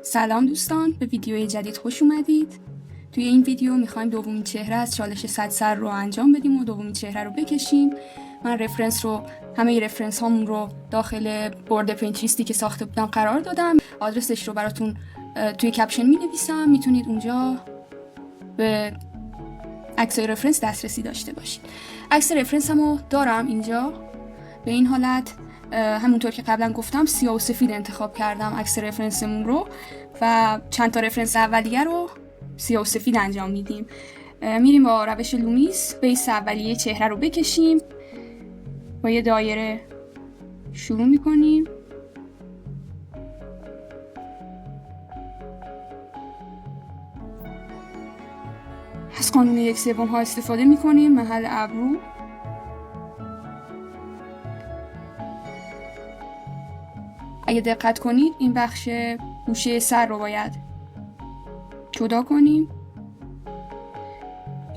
سلام دوستان، به ویدیوی جدید خوش اومدید. توی این ویدیو میخوایم دومین چهره از چالش 100 سر رو انجام بدیم و دومین چهره رو بکشیم. من همه رفرنس هامون رو داخل بورد پینتریستی که ساخته بودم قرار دادم. آدرسش رو براتون توی کپشن مینویسم، میتونید اونجا به عکسای رفرنس دسترسی داشته باشید. عکس رفرنس همو دارم اینجا. به این حالت همونطور که قبلا گفتم سیاه و سفید انتخاب کردم عکس رفرنسمون رو و چند تا رفرنس اولیه رو سیاه و سفید انجام میدیم. میریم با روش لومیس بیس اولیه چهره رو بکشیم. با یه دایره شروع میکنیم. از قانون 1/3 ها استفاده میکنیم. محل ابرو اگه دقت کنید این بخش گوشه سر رو باید جدا کنیم.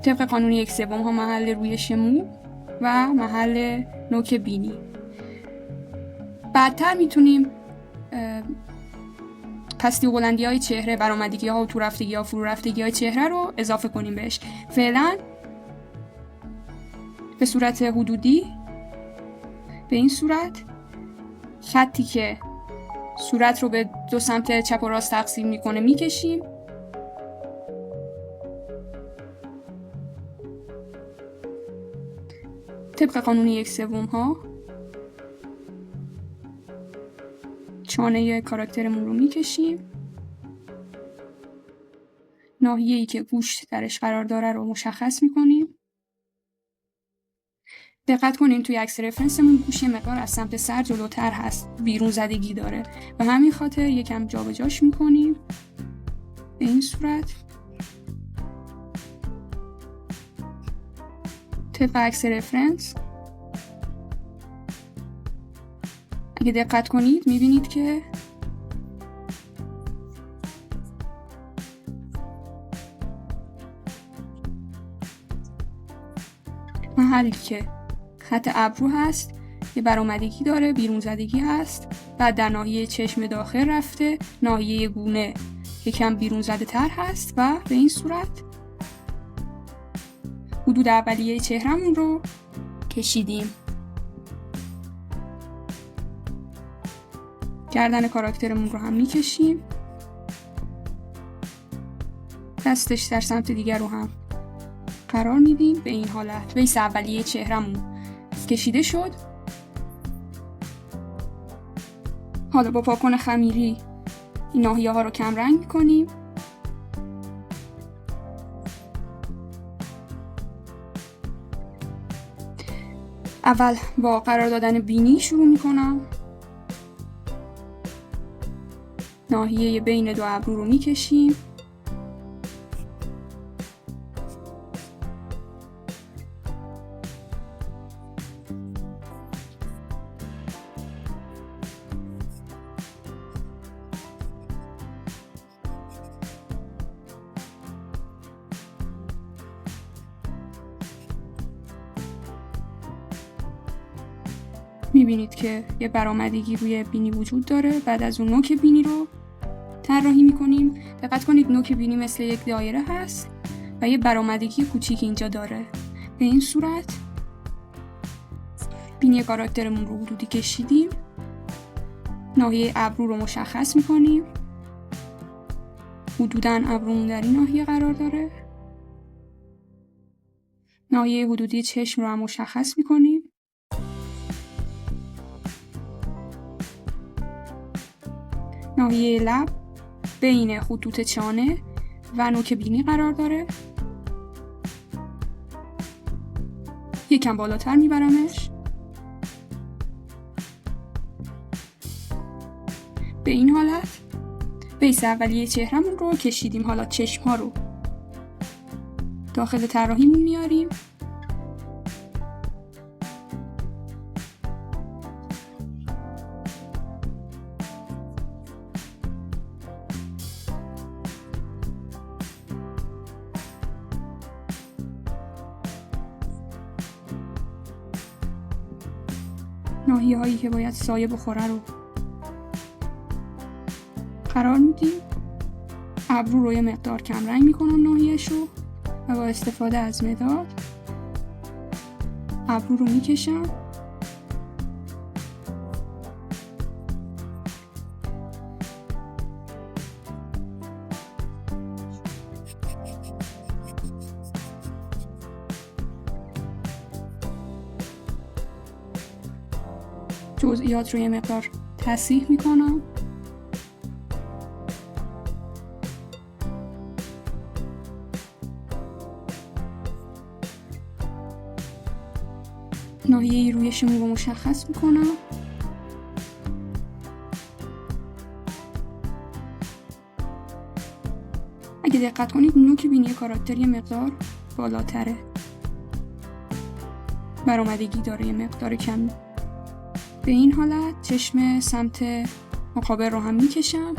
طبق قانون 1/3 ها محل رویش مو و محل نوک بینی. بعدتر میتونیم پستی و بلندی های چهره، برآمدگی ها و تو رفتگی ها، فرو رفتگی های چهره رو اضافه کنیم بهش. فعلا به صورت حدودی به این صورت خطی که صورت رو به دو سمت چپ و راست تقسیم میکنه میکشیم. طبق قانون 1/3 ها چانه کاراکترمون رو میکشیم. ناحیه‌ای که گوش درش قرار داره رو مشخص میکنیم. دقت کنین توی عکس رفرنسمون گوش مقدار از سمت سر جلوتر هست، بیرون زدگی داره و همین خاطر یکم جابجاش میکنیم به این صورت. طبق عکس رفرنس اگه دقت کنید میبینید که محلی که خط ابرو هست یه برآمدگی داره، بیرون زدگی هست. بعد در ناحیه چشم داخل رفته، ناحیه گونه یکم بیرون زده تر هست و به این صورت حدود اولیه چهرمون رو کشیدیم. گردن کاراکترمون رو هم میکشیم. دستش در سمت دیگر رو هم قرار میدیم. به این حالت بیس اولیه چهرمون کشیده شد. حالا با پاکن خمیری این ناحیه ها رو کم رنگ میکنیم. اول با قرار دادن بینی شروع میکنم. ناحیه بین دو ابرو رو میکشیم. میبینید که یه برآمدگی روی بینی وجود داره. بعد از اون نوک بینی رو طراحی میکنیم. دقت کنید نوک بینی مثل یک دایره هست و یه برآمدگی کوچیک اینجا داره. به این صورت بینی کاراکترمون رو حدودی کشیدیم. ناحیه ابرو رو مشخص میکنیم. حدوداً ابرومون در این ناحیه قرار داره. ناحیه حدودی چشم رو هم مشخص میکنیم. ناحیه لب بین خطوط چانه و نوک بینی قرار داره. یکم بالاتر میبرمش. به این حالت بیس اولیه چهرمون رو کشیدیم. حالا چشم ها رو داخل طراحیمون میاریم. ناحیه هایی که باید سایه بخوره رو قرار میدیم. ابرو رو یه مقدار کم رنگ میکنم ناحیه‌شو و با استفاده از مداد ابرو رو میکشم. جزئیات رو یه مقدار تصحیح میکنم. ناحیه رویش مو رو مشخص میکنم. اگه دقت کنید نوک بینی کاراکتر یه مقدار بالاتره، برآمدگی داره یه مقدار کمی. به این حالت چشم سمت مقابل رو هم میکشم.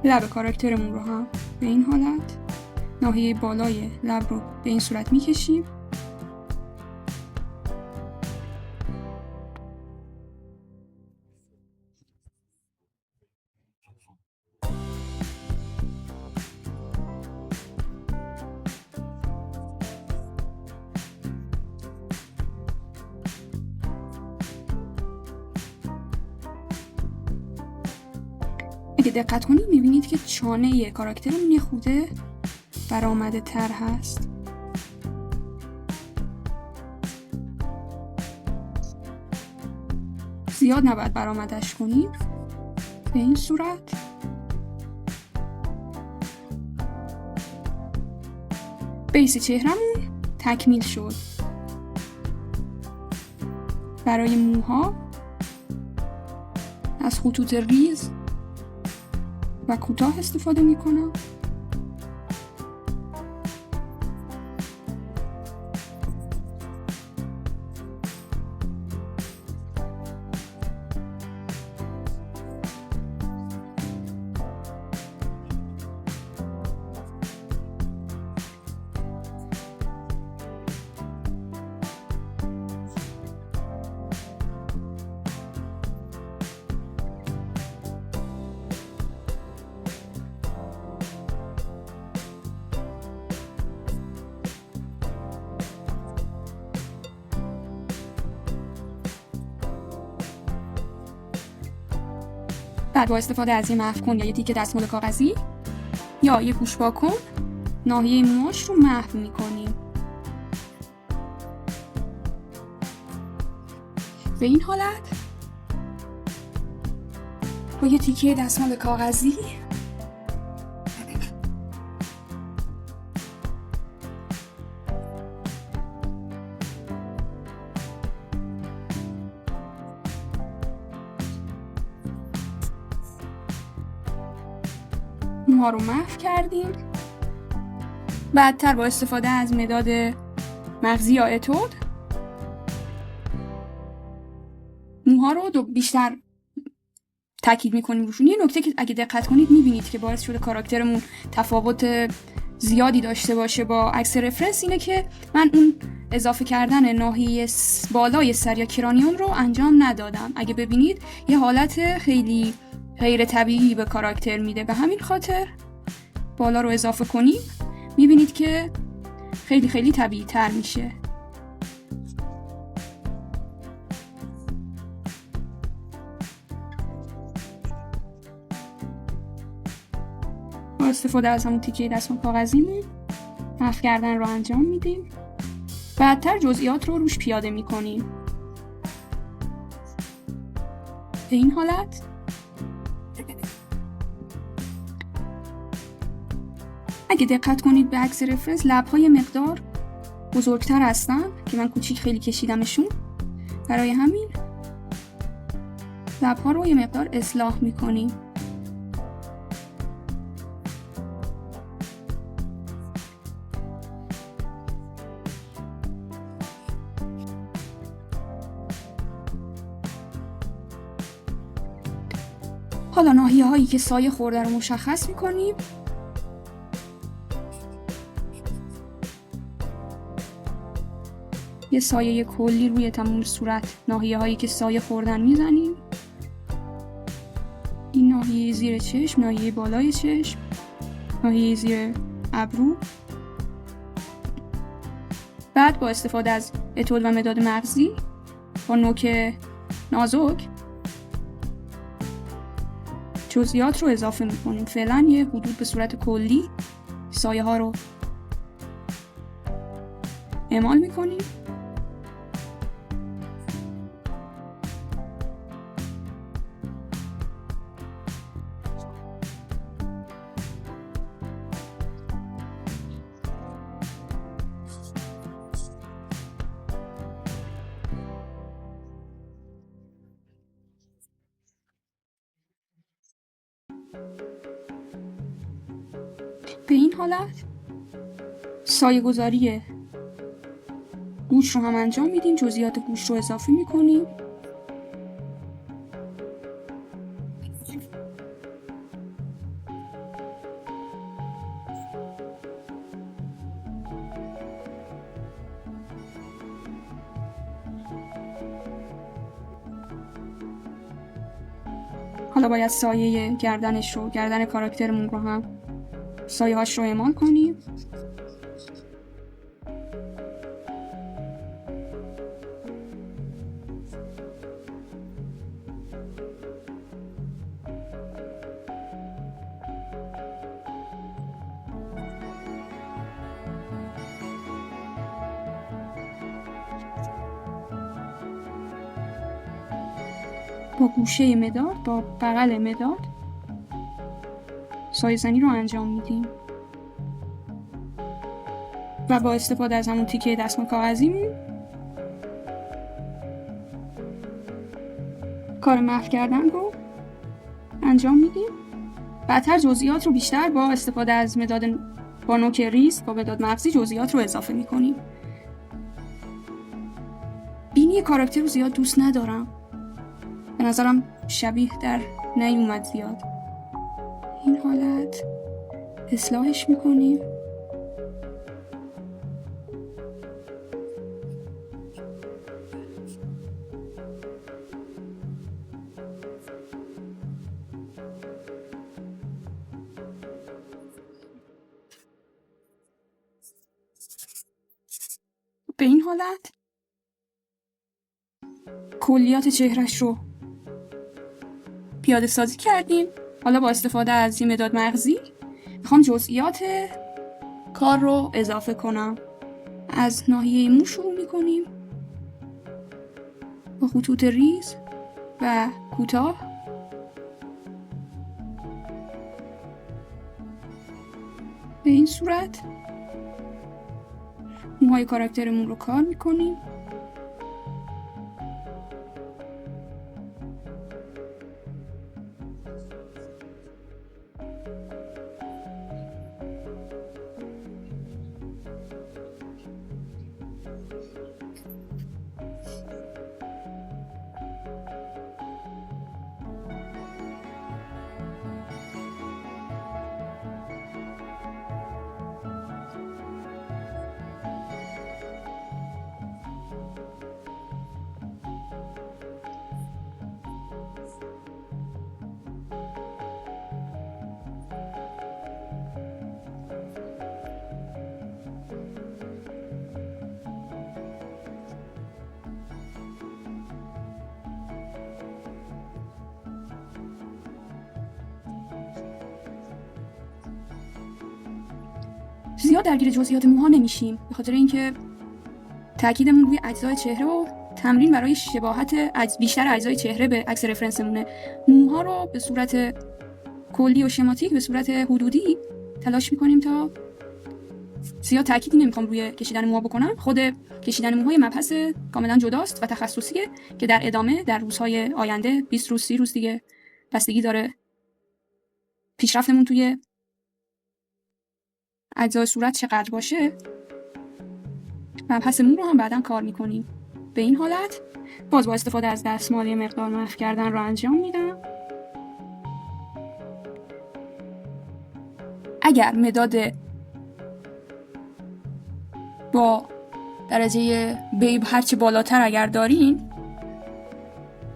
لب کاراکترمون رو هم به این حالت، ناحیه بالای لب رو به این صورت میکشیم. اگه دقت کنید میبینید که چانه کاراکترمون یه خوده برآمده تر هست. زیاد نباید برآمدش کنید. به این صورت بیس چهرمون تکمیل شد. برای موها از خطوط ریز و کوتاه استفاده میکنم. بعد با استفاده از یه محو کن یا یه تیکه دستمال کاغذی یا یه پوشپا کن ناحیه موهاش رو محو میکنیم. به این حالت با یه تیکه دستمال کاغذی موها رو محو کردیم. بعدتر با استفاده از مداد مغزی یا اتود موها رو بیشتر تاکید میکنیم روشون. یه نکته که اگه دقت کنید میبینید که باعث شده کاراکترمون تفاوت زیادی داشته باشه با عکس رفرنس اینه که من اون اضافه کردن ناحیه بالای سر یا کرانیوم رو انجام ندادم. اگه ببینید یه حالت خیلی غیر طبیعی به کاراکتر میده. به همین خاطر بالا رو اضافه کنیم میبینید که خیلی خیلی طبیعی تر میشه. با استفاده از همون تیکه دستمال کاغذیمون محو کردن رو انجام میدیم. بعدتر جزئیات رو روش پیاده میکنیم. به این حالت اگه دقت کنید به عکس رفرنس لب‌های مقدار بزرگتر هستن که من کوچیک خیلی کشیدمشون. برای همین لب‌ها رو یه مقدار اصلاح میکنیم. حالا ناحیه هایی که سایه خورده رو مشخص میکنیم. یه سایه کلی روی تمام صورت، ناحیه هایی که سایه خوردن میزنیم. این ناحیه زیر چشم، ناحیه بالای چشم، ناحیه زیر ابرو. بعد با استفاده از اتول و مداد مغزی با نوک نازک جزئیات رو اضافه میکنیم. فعلا یه حدود به صورت کلی سایه ها رو اعمال میکنیم. به این حالت سایه گذاری گوش رو هم انجام میدیم. جزئیات گوش رو اضافه میکنیم. حالا باید سایه گردنش رو، گردن کاراکترمون رو هم سایه هاش رو اعمال کنیم. با گوشه مداد، با بغل مداد سایه زنی رو انجام میدیم و با استفاده از همون تیکه دستمال کاغذیمون کار محو کردن رو انجام میدیم. بعدتر جزئیات رو بیشتر با استفاده از مداد با نوک ریز، با مداد مغزی جزئیات رو اضافه میکنیم. بینی کاراکتر رو زیاد دوست ندارم، به نظرم شبیه در نیومد زیاد. این حالت اصلاحش میکنیم. به این حالت کلیات چهرش رو پیاده سازی کردیم. حالا با استفاده از این مداد مغزی میخوام جزئیات کار رو اضافه کنم. از ناحیه مو شروع میکنیم با خطوط ریز و کوتاه. به این صورت موهای کاراکترمون رو کار میکنیم. زیاد درگیر جزئیات موها نمیشیم، به خاطر اینکه تاکیدمون روی اجزای چهره و تمرین برای شباهت بیشتر اجزای چهره به عکس رفرنسمونه. موها رو به صورت کلی و شماتیک، به صورت حدودی تلاش میکنیم تا زیاد تاکیدی نمیخوام روی کشیدن موها بکنم. خود کشیدن موهای مبحث کاملا جداست و تخصصیه که در ادامه در روزهای آینده 20 روز 30 روز دیگه بستگی داره پیشرفتمون توی اجزای صورت چقدر باشه. مبحث مو رو هم بعداً کار میکنیم. به این حالت باز با استفاده از دستمال یه مقدار محو کردن رو انجام میدم. اگر مداد با درجه بیب هرچی بالاتر اگر دارین،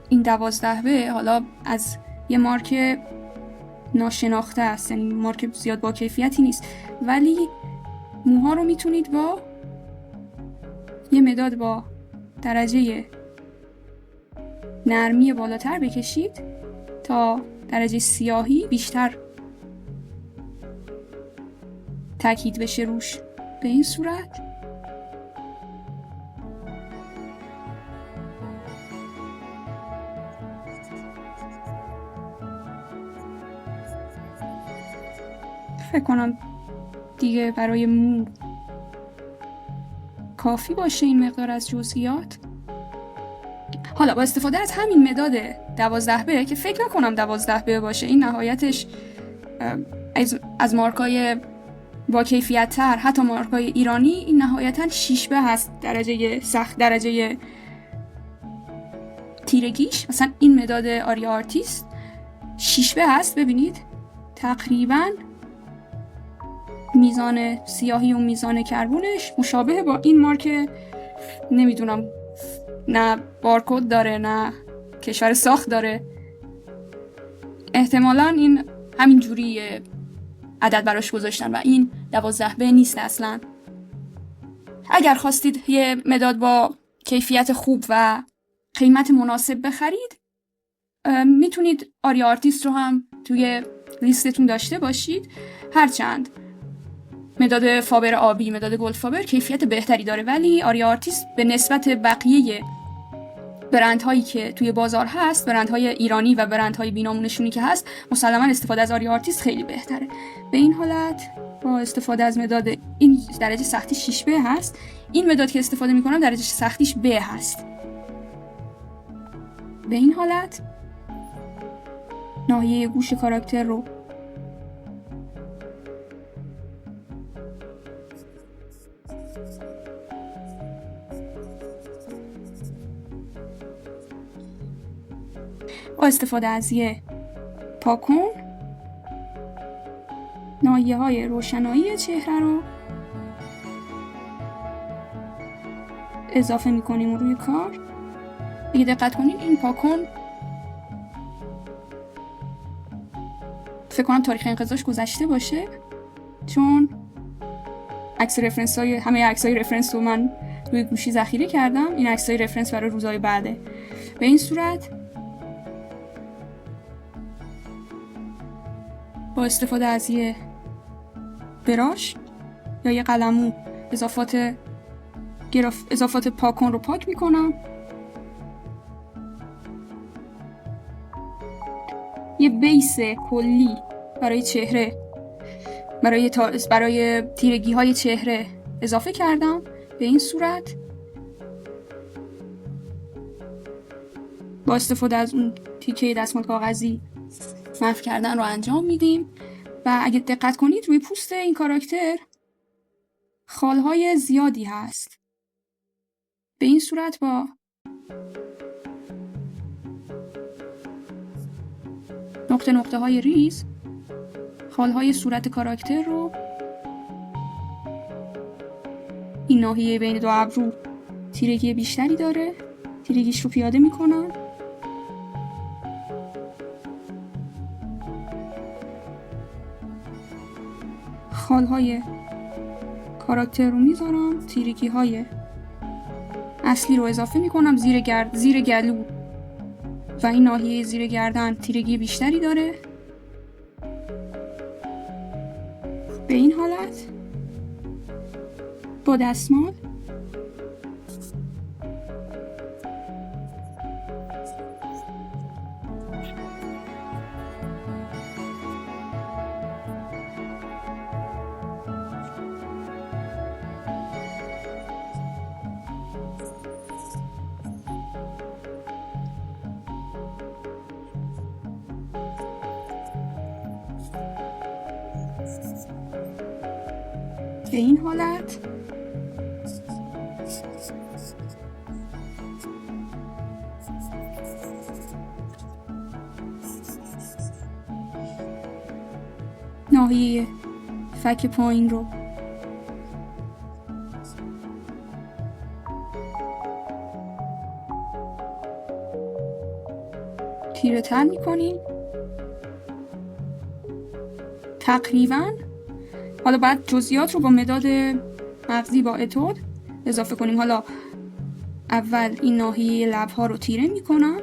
این 12B حالا از یه مارک ناشناخته است، یعنی مارک زیاد با کیفیتی نیست، ولی موها رو میتونید با یه مداد با درجه نرمی بالاتر بکشید تا درجه سیاهی بیشتر تاکید بشه روش. به این صورت فکر کنم دیگه برای مو کافی باشه این مقدار از جزئیات. حالا با استفاده از همین مداد 12B که فکر نکنم 12B باشه، این نهایتش از مارکای با کیفیت تر، حتی مارکای ایرانی، این نهایتا 6B هست درجه سخت، درجه تیرگیش. مثلا این مداد آریا آرتیست 6B هست. ببینید تقریبا میزان سیاهی و میزان کربونش مشابه با این مارک. نمیدونم، نه بارکد داره نه کشور ساخت داره، احتمالاً این همین جوری عدد براش گذاشتن و این 12B نیست اصلا. اگر خواستید یه مداد با کیفیت خوب و قیمت مناسب بخرید، میتونید آریا آرتیست رو هم توی لیستتون داشته باشید. هرچند مداد فابر آبی، مداد گلد فابر کیفیت بهتری داره، ولی آریا آرتیست به نسبت بقیه برندهایی که توی بازار هست، برندهای ایرانی و برندهای بینامونشونی که هست، مسلما استفاده از آریا آرتیست خیلی بهتره. به این حالت با استفاده از مداد این درجه سختیش 6B هست. این مداد که استفاده میکنم درجه سختیش B هست. به این حالت ناحیه گوش کاراکتر رو با استفاده از یه پاکون ناحیه‌های روشنایی چهره رو اضافه میکنیم روی کار. اگه دقت کنید این پاکون فکر کنم تاریخ انقضاش گذشته باشه، چون عکس رفرنس های همه عکسای رفرنس رو من روی گوشی ذخیره کردم. این عکسای رفرنس برای روزهای بعده. به این صورت با استفاده از یه براش یا یه قلمو اضافات پاکون رو پاک میکنم. یه بیس کلی برای چهره، برای تیرگی های چهره اضافه کردم. به این صورت با استفاده از اون تیکه دستمال کاغذی محو کردن رو انجام میدیم. و اگه دقت کنید روی پوست این کاراکتر خالهای زیادی هست. به این صورت با نقطه های ریز خالهای صورت کاراکتر رو، این ناحیه بین دو ابرو تیرگی بیشتری داره، تیرگیش رو پیاده میکنم. خالهای کاراکتر رو میذارم، تیرگی های اصلی رو اضافه میکنم زیر گلو و این ناحیه زیر گردن تیرگی بیشتری داره. به این حالت با دستمال به این حالت ناحیه فک پایین رو تیره تر میکنیم تقریبا. حالا بعد جزئیات رو با مداد مغزی با اتود اضافه کنیم. حالا اول این ناحیه لب‌ها رو تیره میکنم.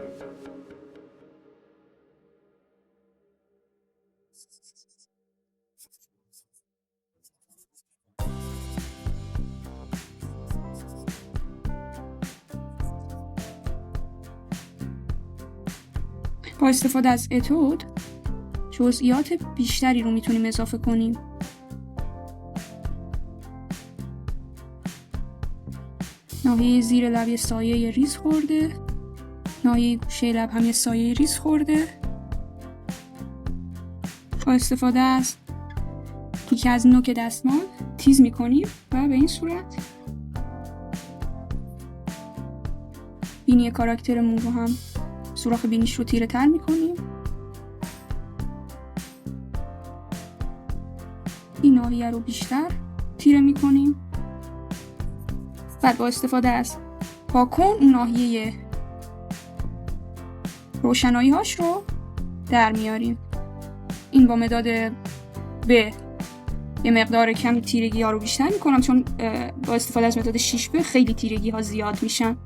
با استفاده از اتود جزئیات بیشتری رو میتونیم اضافه کنیم. ناحیه زیر لب یه سایه ریز خورده، ناحیه گوشه لب هم یه سایه ریز خورده. با استفاده از تیکه از نوک دستمال تیز میکنیم و به این صورت بینی کاراکترمون رو هم سوراخ بینیش رو تیره تر میکنیم. این ناحیه رو بیشتر تیره میکنیم. بعد با استفاده از پاکن اون ناحیه روشنایی هاش رو در میاریم. این با مداد به یه مقدار کمی تیرگی ها رو بیشتر میکنم، چون با استفاده از مداد 6 به خیلی تیرگی ها زیاد میشن.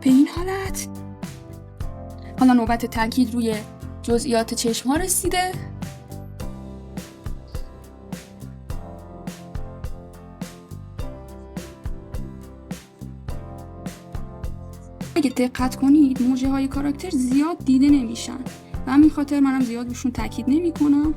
به این حالت حالا نوبت تاکید روی جزئیات چشم ها رسیده. اگه دقت کنید موجه های کاراکتر زیاد دیده نمیشن و همین خاطر منم زیاد روشون تاکید نمی کنم.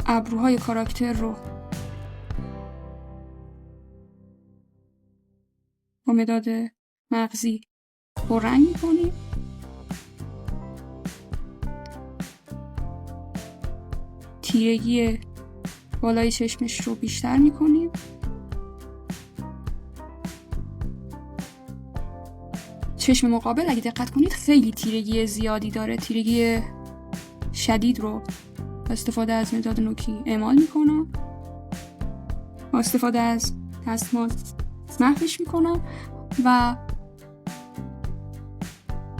ابروهای کاراکتر رو با مداد مغزی پررنگ می‌کنیم. تیرگی بالای چشمش رو بیشتر می‌کنیم. چشم مقابل اگه دقت کنید خیلی تیرگی زیادی داره. تیرگی شدید رو با استفاده از مداد نوکی اعمال میکنم. با استفاده از دستمال محوش میکنم و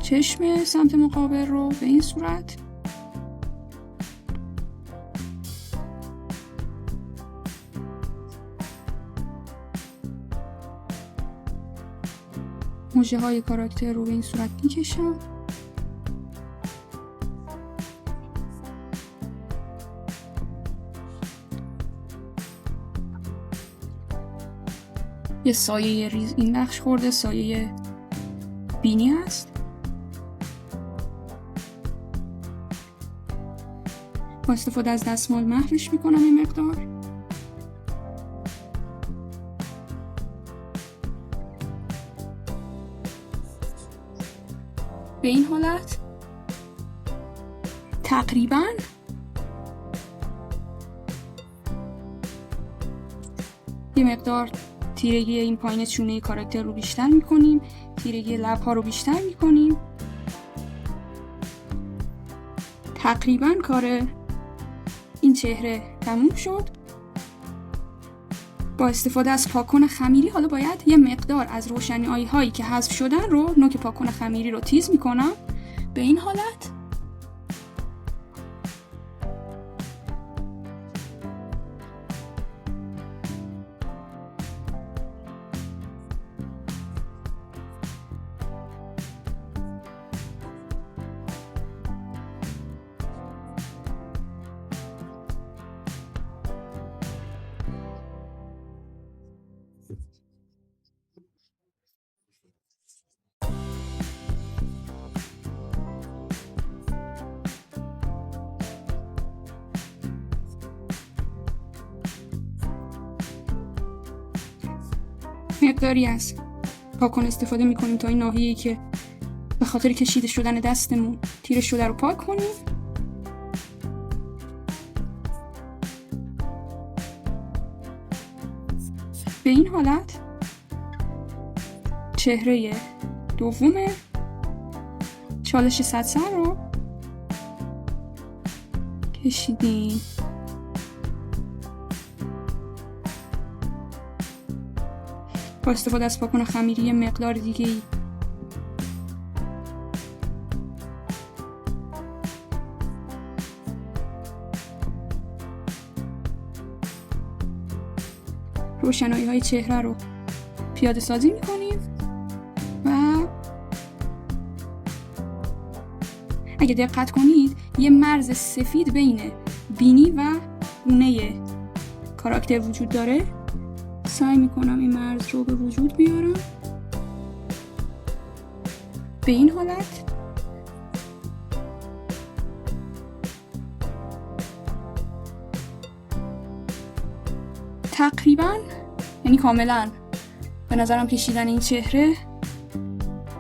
چشم سمت مقابل رو به این صورت موجه های کاراکتر رو به این صورت میکشم. یه سایه ریز این بخش خورده، سایه بینی هست. با استفاده از دستمال محوش میکنم این مقدار. به این حالت تقریبا یه مقدار تیرگی این پایین چونه کاراکتر رو بیشتر میکنیم، تیرگی لب‌ها رو بیشتر میکنیم. تقریبا کار این چهره تموم شد. با استفاده از پاکن خمیری حالا باید یه مقدار از روشنایی هایی که حذف شدن رو نوک پاکن خمیری رو تیز میکنم. به این حالت مقداری از پاکن استفاده میکنیم تا این ناحیه‌ای که به خاطر کشیده شدن دستمون تیره شده رو پاک کنیم. به این حالت چهره دوم چالش 100 سر رو کشیدیم. با استفاده از پاکن خمیری مقدار دیگه‌ای روشنایی های چهره رو پیاده سازی میکنیم و اگه دقت کنید یه مرز سفید بین بینی و گونه کاراکتر وجود داره. سعی میکنم این مرز رو به وجود بیارم. به این حالت تقریبا، یعنی کاملا به نظرم کشیدن این چهره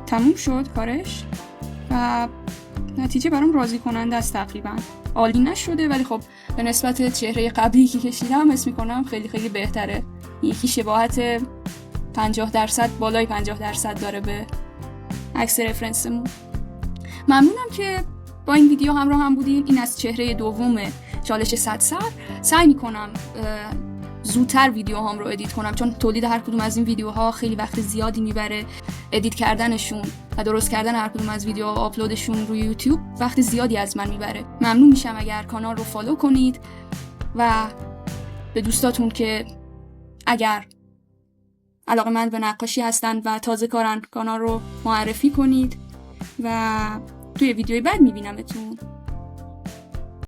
تموم شد کارش و نتیجه برام راضی کننده است. تقریبا عالی نشده ولی خب به نسبت چهره قبلی که کشیدم حس میکنم خیلی خیلی بهتره. یکی شباهت 50% بالای 50% داره به عکس رفرنسمون. ممنونم که با این ویدیو همراه هم بودین. این از چهره دوم چالش 100 سر. سعی میکنم زودتر ویدیو هم رو ادیت کنم چون تولید هر کدوم از این ویدیوها خیلی وقت زیادی میبره. ادیت کردنشون و درست کردن هر کدوم از ویدیوها، آپلودشون روی یوتیوب وقت زیادی از من میبره. ممنون میشم اگر کانال رو فالو کنید و به دوستاتون که اگر علاقه‌مند به نقاشی هستن و تازه کارن کانال رو معرفی کنید و توی ویدیوی بعد میبینمتون.